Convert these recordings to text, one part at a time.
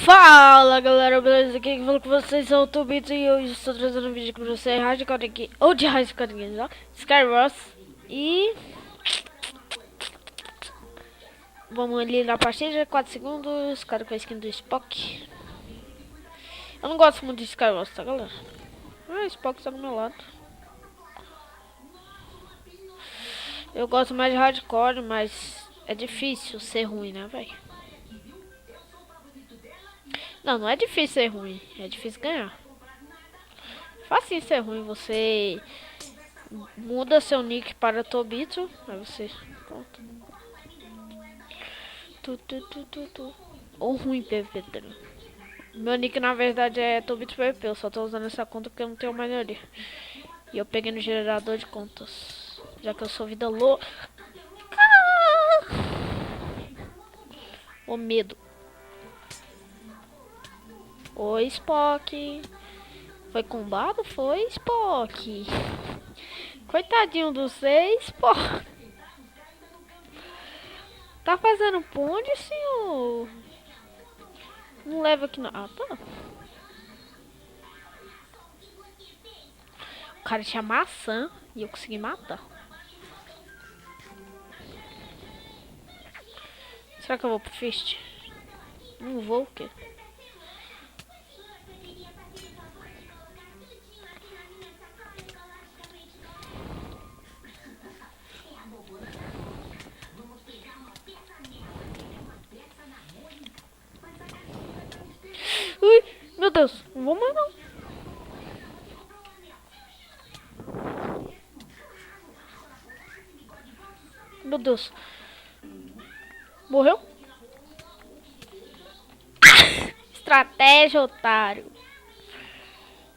Fala galera, beleza? Aqui que fala com vocês é o Tobito e hoje estou trazendo um vídeo com você, Hardcore aqui, ou de Hardcore Games, ó, Skywars. E vamos ali na partida, 4 segundos, cara com a skin do Spock. Eu não gosto muito de Skywars, tá galera? O Spock tá do meu lado. Eu gosto mais de Hardcore, mas é difícil ser ruim, né, velho? Não é difícil ser ruim, é difícil ganhar. Fácil ser ruim, você muda seu nick para Tobito, aí você pronto. Ou ruim PVP. Meu nick na verdade é Tobito PVP, eu só tô usando essa conta porque eu não tenho maioria. E eu peguei no gerador de contas, já que eu sou vida louca. O medo. Oi, Spock. Foi combado? Foi, Spock. Coitadinho do seis, Spock. Tá fazendo ponte, senhor? Não leva aqui não. Ah, tá. O cara tinha maçã e eu consegui matar. Será que eu vou pro Fist? Não vou, o quê? Ui, meu Deus, não vou mais não. Meu Deus. Morreu? Estratégia, otário.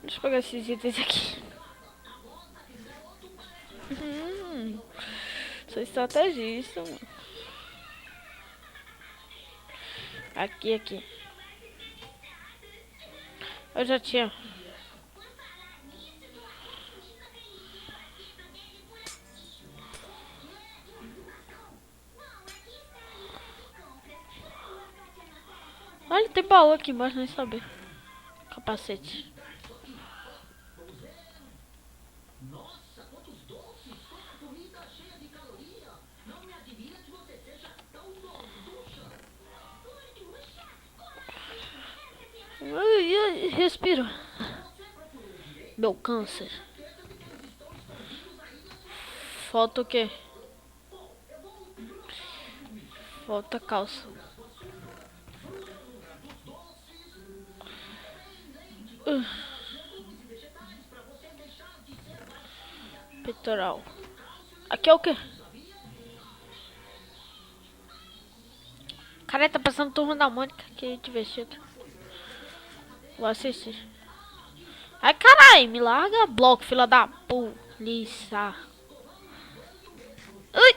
Deixa eu pegar esses itens aqui. Sou estrategista, mano. Aqui. Eu já tinha. Olha, tem baú aqui embaixo, nem saber. Capacete. Ai, respiro. Meu câncer. Falta o quê? Falta calça. Peitoral. Aqui é o quê? Cara, tá passando Turma da Mônica. Que divertido. Vou assistir. Ai, carai, me larga bloco, fila da polícia. Ui!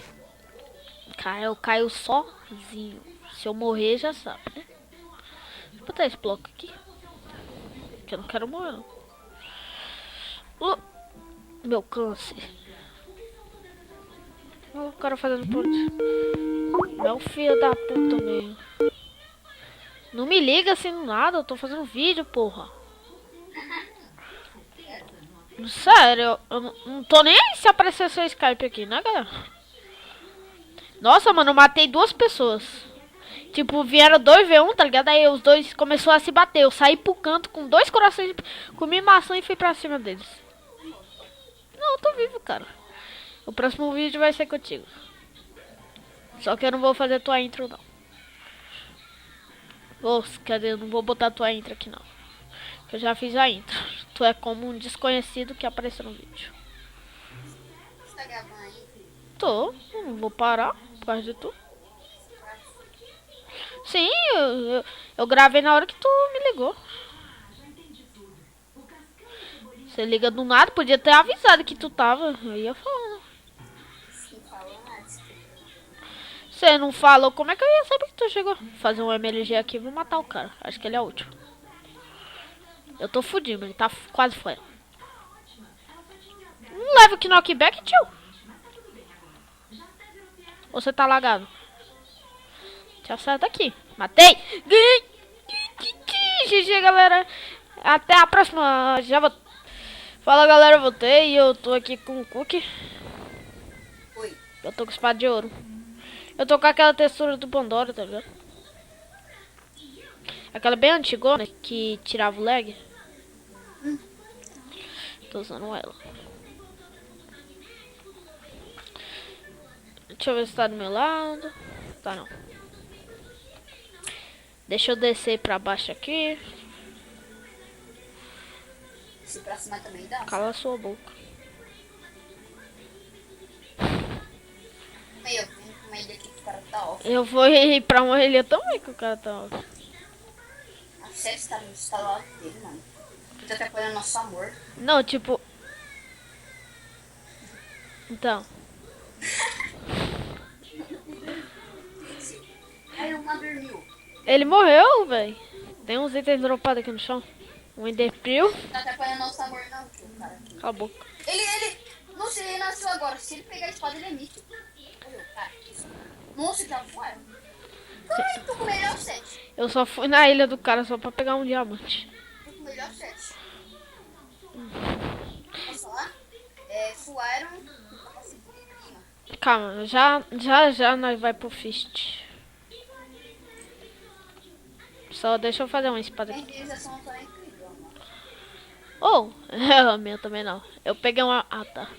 Cara, eu caio sozinho. Se eu morrer, já sabe, né? Vou botar esse bloco aqui. Que eu não quero morrer, não. Meu câncer. Olha o cara fazendo ponte. Meu filho da puta mesmo. Não me liga assim do nada, eu tô fazendo vídeo, porra. Sério, eu não tô nem aí se aparecer seu Skype aqui, né, galera? Nossa, mano, eu matei 2 pessoas. Tipo, vieram 2v1, tá ligado? Aí os dois começaram a se bater. Eu saí pro canto com 2 corações, comi maçã e fui pra cima deles. Não, eu tô vivo, cara. O próximo vídeo vai ser contigo. Só que eu não vou fazer tua intro, não. Quer dizer, eu não vou botar tua intro aqui, não. Eu já fiz a intro. Tu é como um desconhecido que apareceu no vídeo. Você tá gravando aí? Tô, eu não vou parar por causa de tu. Sim, eu gravei na hora que tu me ligou. Você liga do nada, podia ter avisado que tu tava. Eu ia falar. Sim, falou nada. Você não falou, como é que eu ia saber que tu chegou? Fazer um MLG aqui, vou matar o cara. Acho que ele é o último. Eu tô fudido, ele tá quase fora. Não leva que knockback, tio. Ou você tá lagado? Te acerta aqui. Matei! GG, galera. Até a próxima. Já vou... Fala, galera, eu voltei e eu tô aqui com o Cookie. Oi. Eu tô com espada de ouro. Eu tô com aquela textura do Pandora, tá ligado? Aquela bem antigona que tirava o lag. Tô usando ela. Deixa eu ver se tá do meu lado. Tá não. Deixa eu descer pra baixo aqui. Se pra cima também dá. Cala a sua boca. Eu tenho com uma ilha aqui que o cara tá off. Eu vou ir pra uma ilha também que o cara tá off. A série está no instalado dele, mano. Tá atrapalhando nosso amor. Não, tipo... Então... Aí o Mother dormiu. Ele morreu, velho. Tem uns itens dropados aqui no chão. Um Enderpeel. Tá atrapalhando nosso amor não, tio, cara. Cala a boca. Ele... Não sei, ele nasceu agora. Se ele pegar a espada, ele é mito. Olha o cara. Nossa, já foi. Ai, tô com o melhor 7. Eu só fui na ilha do cara só pra pegar um diamante. Tô com o melhor 7. Posso falar? Full Iron. Calma, já nós vai pro Fist. Só deixa eu fazer uma espada A aqui. renderização tá incrível, mano. Oh, a minha também não. Eu peguei uma... Ah, tá.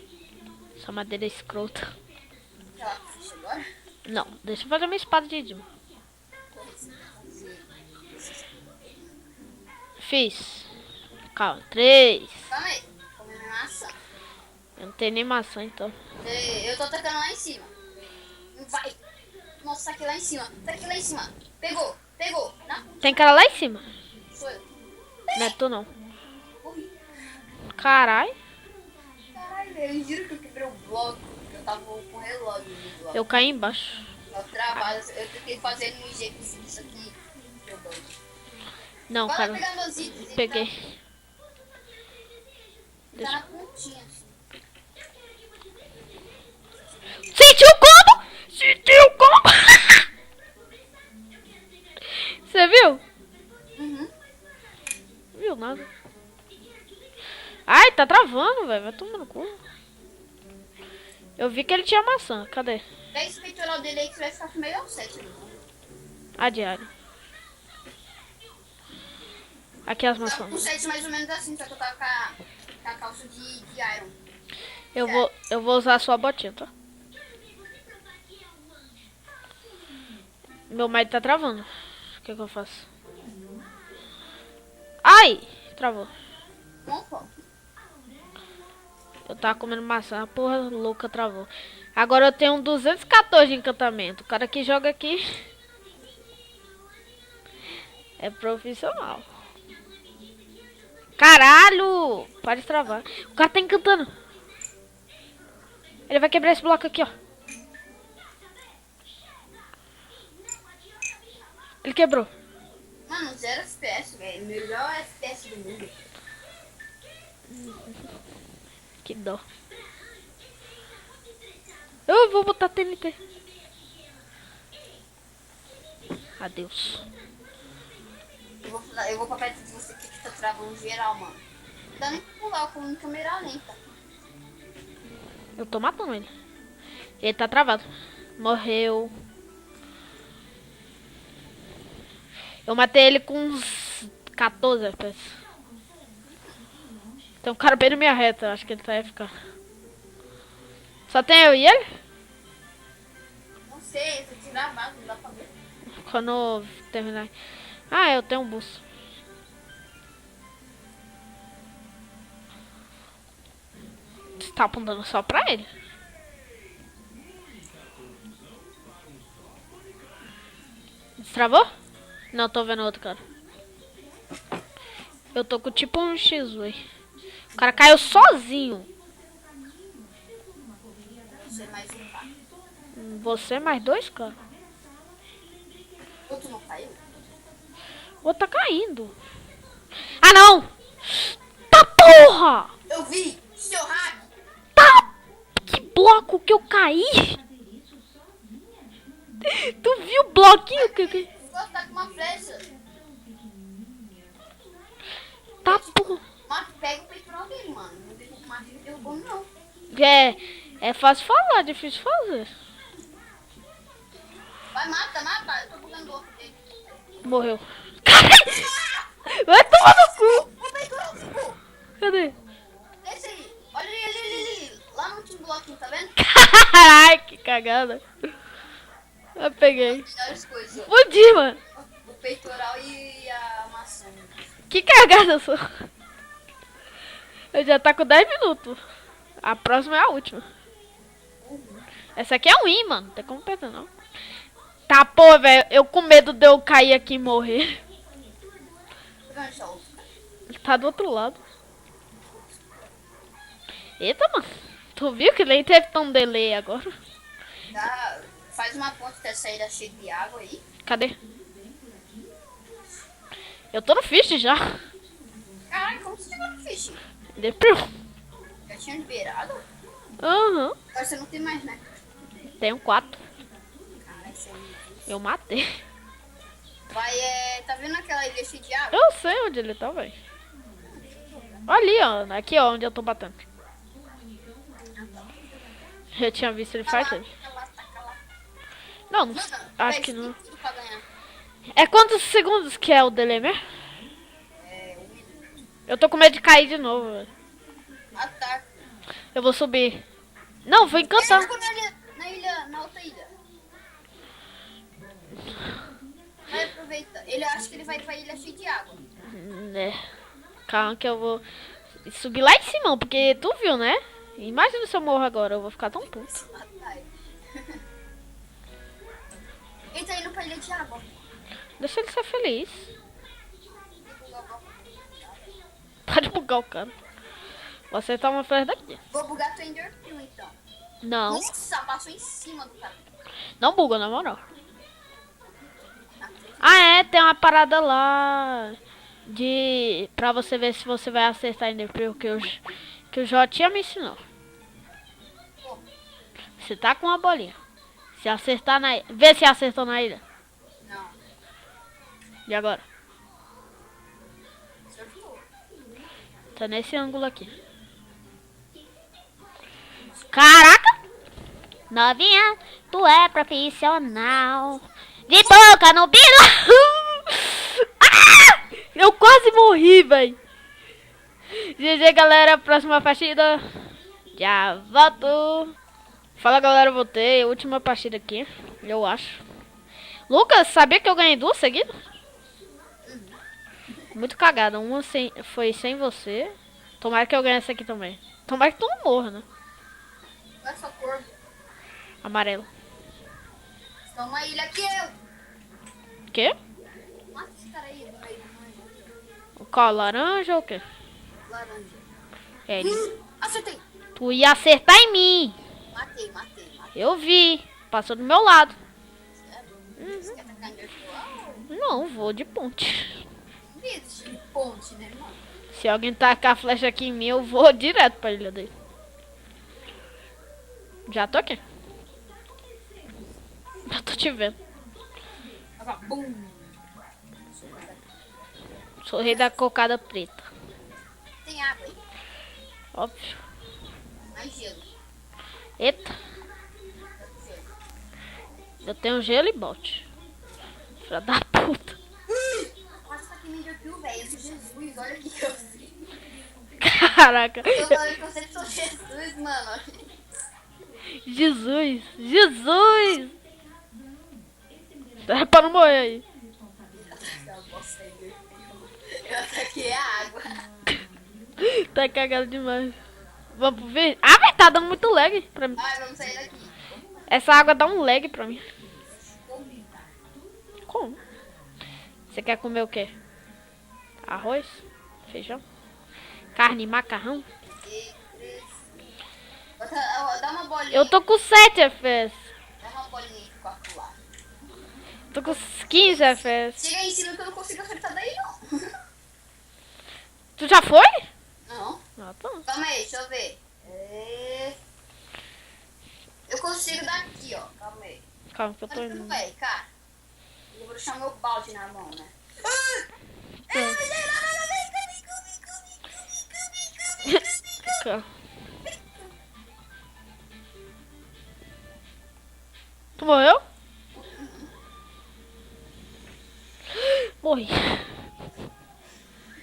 Essa madeira é escrota. Sei lá, ficha agora? Não, deixa eu fazer uma espada de Dima. Fiz. Calma, 3. Calma aí. Comer minha maçã. Eu não tenho nem maçã, então. Eu tô atacando lá em cima. Vai. Nossa, tá aqui lá em cima. Tá aqui lá em cima. Pegou. Não, Tem cara lá em cima. sou eu. Não é tu, não. Morri. Carai. Caralho, eu juro que eu quebrei o bloco. Eu tava com o relógio no bloco. Eu caí embaixo. Tava travado. Eu tentei fazer no jeito isso aqui. Meu Deus. Não, Vai cara. lá pegar meus itens. Ele Peguei. Tá na pontinha. Assim. Sentiu o combo! Sentiu o combo! Você viu? Uhum. Viu nada. Ai, tá travando, velho. Vai tomar no cu. Eu vi que ele tinha maçã. Cadê? Pega esse peitoral dele aí que vai ficar com o melhor 7. A diária. Aqui as maçãs. O 7 mais ou menos assim, só que eu tava com a calça de Iron. Eu vou usar a sua botinha, tá? Meu mic tá travando. O que eu faço? Ai! Travou. Bom, pô. Eu tava comendo maçã, a porra louca travou. Agora eu tenho um 214 de encantamento. O cara que joga aqui é profissional. Caralho! Para de travar. O cara tá encantando. Ele vai quebrar esse bloco aqui, ó. Ele quebrou. Mano, 0 FPS, velho. Melhor FPS do mundo. Que dó. Eu vou botar TNT. Adeus. Eu vou pra perto de você que tá travando geral, mano. Não dá nem pra pular com câmera lenta. Eu tô matando ele. Ele tá travado. Morreu. Eu matei ele com uns 14 FPS. Tem um cara bem na minha reta. Acho que ele tá FK. Só tem eu e ele? Não sei, se eu tirar a base, não dá pra ver. Quando eu terminar. Ah, eu tenho um boost. Você tá apontando só pra ele? Destravou? Não, tô vendo outro cara. Eu tô com tipo um X-Way. O cara caiu sozinho. Você mais um tá. Você mais 2, cara. Outro não caiu? O outro tá caindo. Ah, não! Tá porra! Eu vi! Seu hack! Tá! Que bloco que eu caí! Tu viu o bloquinho que... Você tá com uma flecha. mano. Não derrubou mais, não derrubou, não. É fácil falar, difícil fazer. Vai, mata, mata. Eu tô bugando o outro dele. Morreu. Vai tomar no cu. Ô, peitoral, ficou. Cadê? Esse aí. Olha ali. Lá no último bloquinho, tá vendo? Ai, que cagada. Eu peguei. Melhores coisas. Fudi, mano. O peitoral e a maçã. Que cagada eu sou. Eu já tá com 10 minutos. A próxima é a última. Essa aqui é ruim, mano. Não tem como perder, não. Tá, pô, velho. Eu com medo de eu cair aqui e morrer. Tá do outro lado. Eita, mano. Tu viu que nem teve tão delay agora? Faz uma ponte dessa saída cheia de água aí. Cadê? Eu tô no fish já. Caralho, como você chegou no fish? Depois. Já tinha liberado? Aham. Agora você não tem mais, né? Tenho 4. Caralho, você Eu matei. vai, tá vendo aquela ilha cheia de água? Eu sei onde ele tá, velho. Ali, ó. Aqui, ó, onde eu tô batendo. Eu tinha visto ele faz tempo. Taca lá, taca lá. Não, Mano, acho véi, que você não. tem tudo pra ganhar. É quantos segundos que é o delay mesmo? É, 1 minuto. Eu tô com medo de cair de novo, velho. Ataque. Eu vou subir. Não, vou encantar. Ele ficou na outra ilha. Vai, aproveita. Ele acha que ele vai pra ilha cheia de água. É. Calma que eu vou subir lá em cima, porque tu viu, né? Imagina se eu morro agora, eu vou ficar tão puto. Matar ele. Ele tá indo pra ilha de água. Deixa ele ser feliz. Pode bugar o cara. Vou acertar uma flecha daqui. Vou bugar tua Ender Pearl, então. Não, Nossa, passou em cima do cara. não buga, na moral. Ah, é, tem uma parada lá de pra você ver se você vai acertar Ender Pearl que o Jotinha me ensinou. Você tá com uma bolinha. Se acertar na ilha. Vê se acertou na ilha. Não. E agora? Acertou. Tá nesse ângulo aqui. Caraca! Novinha, tu é profissional. De boca no bilo! Ah! Eu quase morri, velho. GG, galera. Próxima partida. Já volto. Fala, galera. Voltei. Última partida aqui. Eu acho. Lucas, sabia que eu ganhei 2 seguidas? Muito cagada. Uma foi sem você. Tomara que eu ganhe essa aqui também. Tomara que tu não morra, né? Qual é essa cor? Amarelo. Tá uma ilha que eu. Quê? Mata esse cara aí do meio do meio. Qual? Laranja ou o quê? Laranja. É, Acertei. tu ia acertar em mim. Matei. Eu vi. Passou do meu lado. Você quer atacar Ender Pearl? Não, vou de ponte. Isso, de ponte, né, mano? Se alguém tacar a flecha aqui em mim, eu vou direto pra ilha dele. Já tô aqui. Já tô te vendo. Bum. Sou o rei da cocada preta. Tem água aí. Óbvio. Mais gelo. Eita. Eu tenho gelo e bote. Filha da puta. Nossa, que Ender Pearl, velho. Jesus, olha aqui que eu sei. Caraca. Eu falando que você sou Jesus, mano. Jesus. Jesus. É pra não morrer aí. Eu ataquei a água. Tá cagado demais. Vamos pro vídeo? Ah, mas tá dando muito lag pra mim. Ai, vamos sair daqui. Essa água dá um lag pra mim. Como? Você quer comer o quê? Arroz? Feijão? Carne, macarrão? Dá uma bolinha. Eu tô com 7 FPS. Dá uma bolinha aí pra calcular. Tô com 15 FPS. Chega aí em cima que eu não consigo acertar daí, não. Tu já foi? Não. Ah, tá. Calma aí, deixa eu ver. Eu consigo daqui, ó. Calma aí. Calma que eu tô Mas tu indo. não vai, cara. Eu vou deixar meu balde na mão, né? Caraca. Tu morreu? Morri.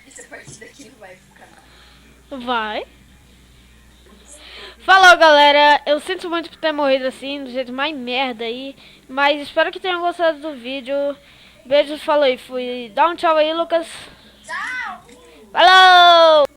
Essa partida aqui não vai ficar. Vai. Falou, galera. Eu sinto muito por ter morrido assim, do jeito mais merda aí. Mas espero que tenham gostado do vídeo. Beijo, falou e fui. Dá um tchau aí, Lucas. Tchau! Falou!